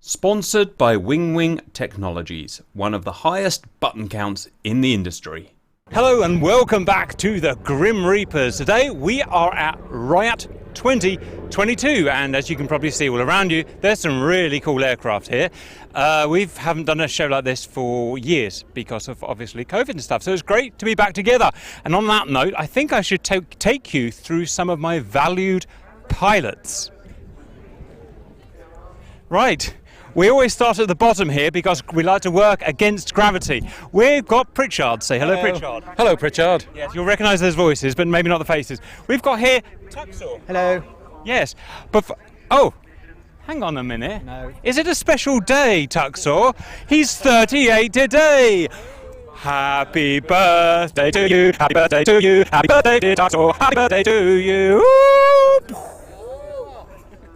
Sponsored by Wing Technologies, one of the highest button counts in the industry. Hello and welcome back to the Grim Reapers. Today we are at RIAT 2022, and as you can probably see all around you, there's some really cool aircraft here. We haven't done a show like this for years because of obviously COVID and stuff, so it's great to be back together. And on that note, I think I should take you through some of my valued pilots. Right. We always start at the bottom here because we like to work against gravity. We've got Pritchard. Say hello, Pritchard. Hello, Pritchard. Yes, you'll recognise those voices, but maybe not the faces. We've got here Tuxor. Hello. Yes, but oh, hang on a minute. No. Is it a special day, Tuxor? He's 38 today. Happy birthday to you. Happy birthday to you. Happy birthday, dear Tuxor. Happy birthday to you.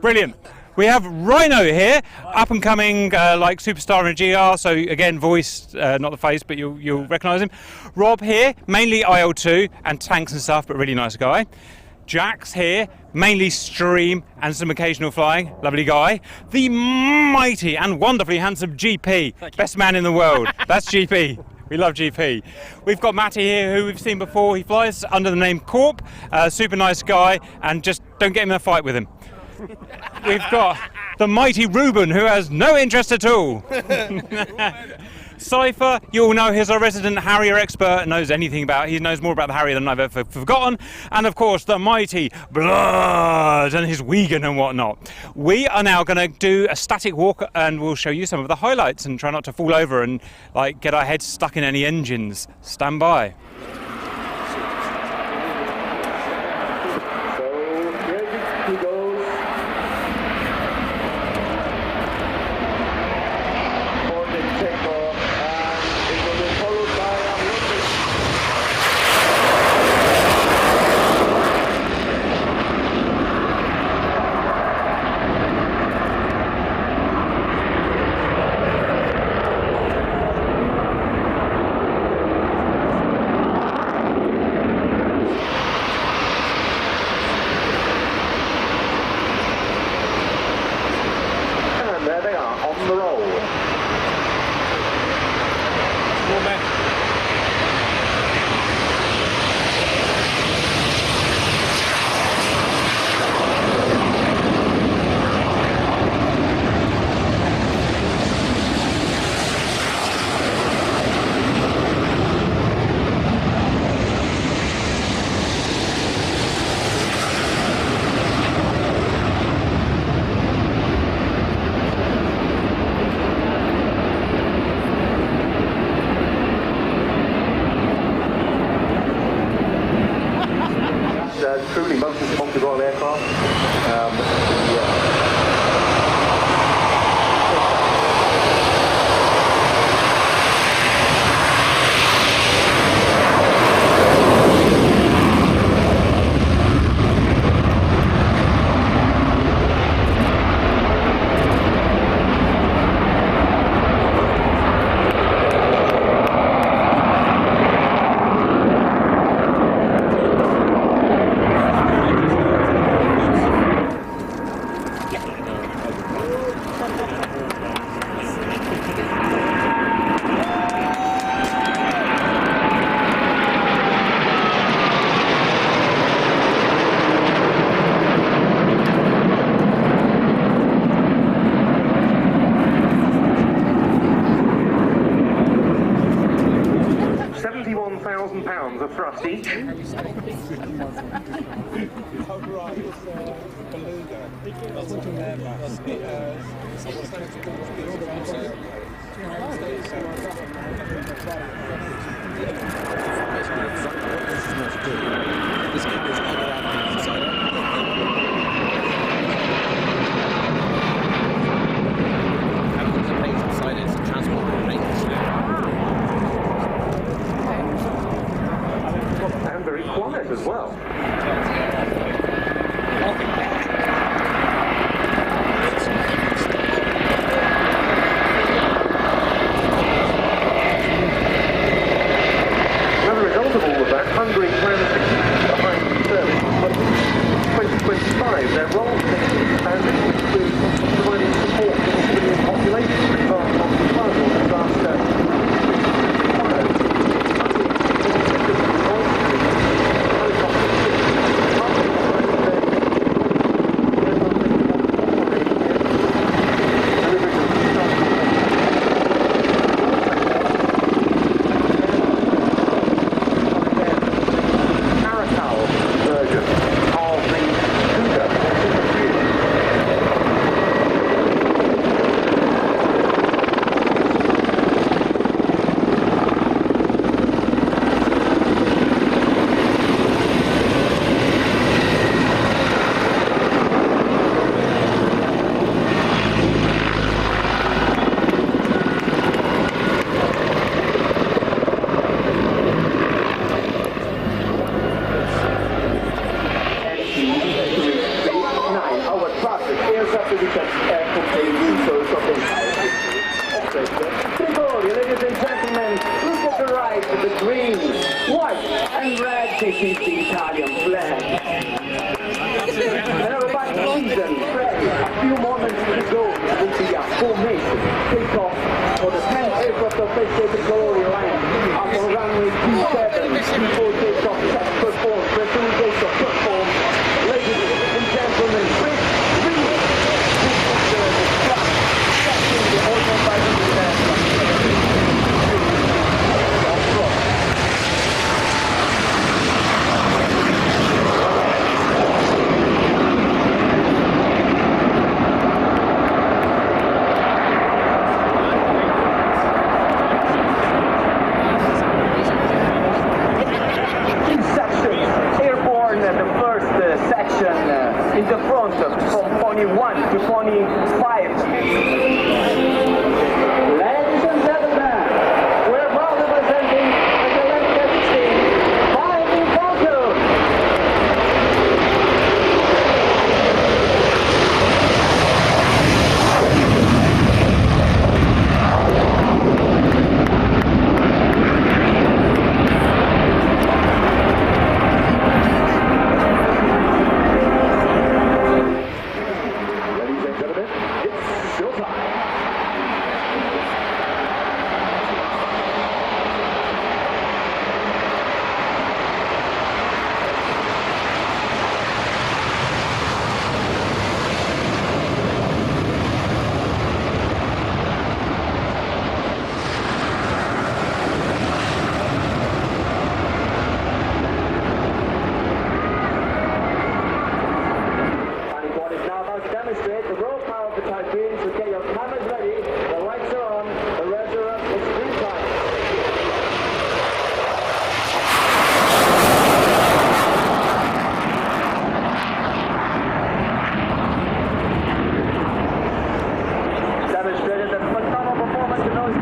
Brilliant. We have Rhino here, up and coming like superstar in GR, so again voice, not the face, but you'll recognise him. Rob here, mainly IL-2 and tanks and stuff, but really nice guy. Jack's here, mainly stream and some occasional flying, lovely guy. The mighty and wonderfully handsome GP, best man in the world, that's GP. We love GP. We've got Matty here, who we've seen before. He flies under the name Corp, super nice guy, and just don't get him in a fight with him. We've got the mighty Ruben, who has no interest at all. Cypher, you all know he's our resident Harrier expert, knows anything about, he knows more about the Harrier than I've ever forgotten. And of course, the mighty Blood and his Wigan and whatnot. We are now going to do a static walk and we'll show you some of the highlights and try not to fall over and like get our heads stuck in any engines. Stand by. There they are, on the roll. Truly multi-sponsored Royal aircraft. £71,000 of thrust each. And very quiet as well. As a result of all of that, Hungary plans to keep behind service this is the Italian flag. And everybody sees them ready. A few moments to go will be a formation takeoff for the 10th aircraft of Fairford Glory Line up on runway 27 before takeoff. Set perform, resume takeoff, perform. Ladies and gentlemen, please, this is the truck catching the order by the in the front from pony 1 to pony 5. Ladies and gentlemen, we're proud representing the Olympic team, 5 in Tokyo. Demonstrate the raw power of the Typhoon, so get your cameras ready, the lights are on, the revs are up, it's green time. Demonstrated the phenomenal performance in those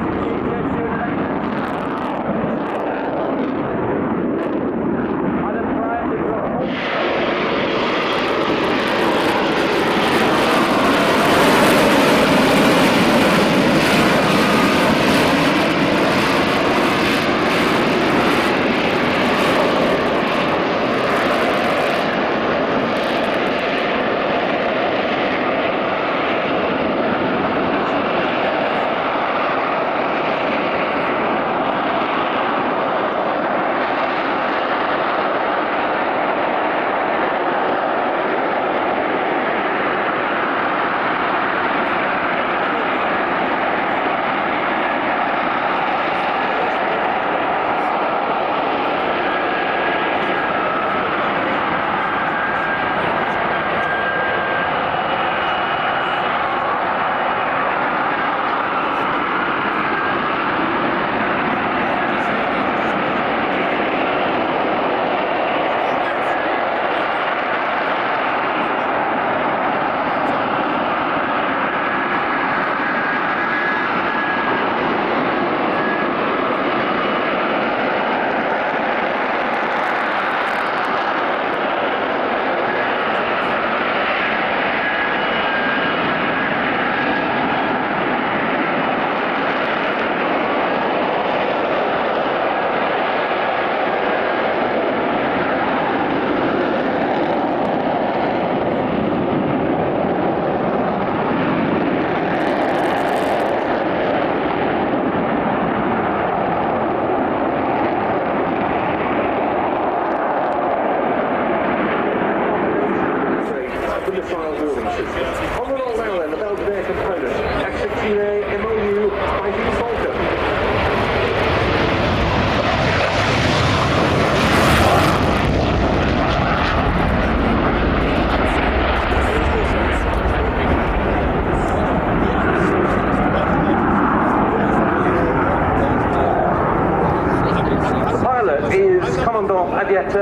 Commandant RIAT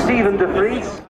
Stephen de Vries.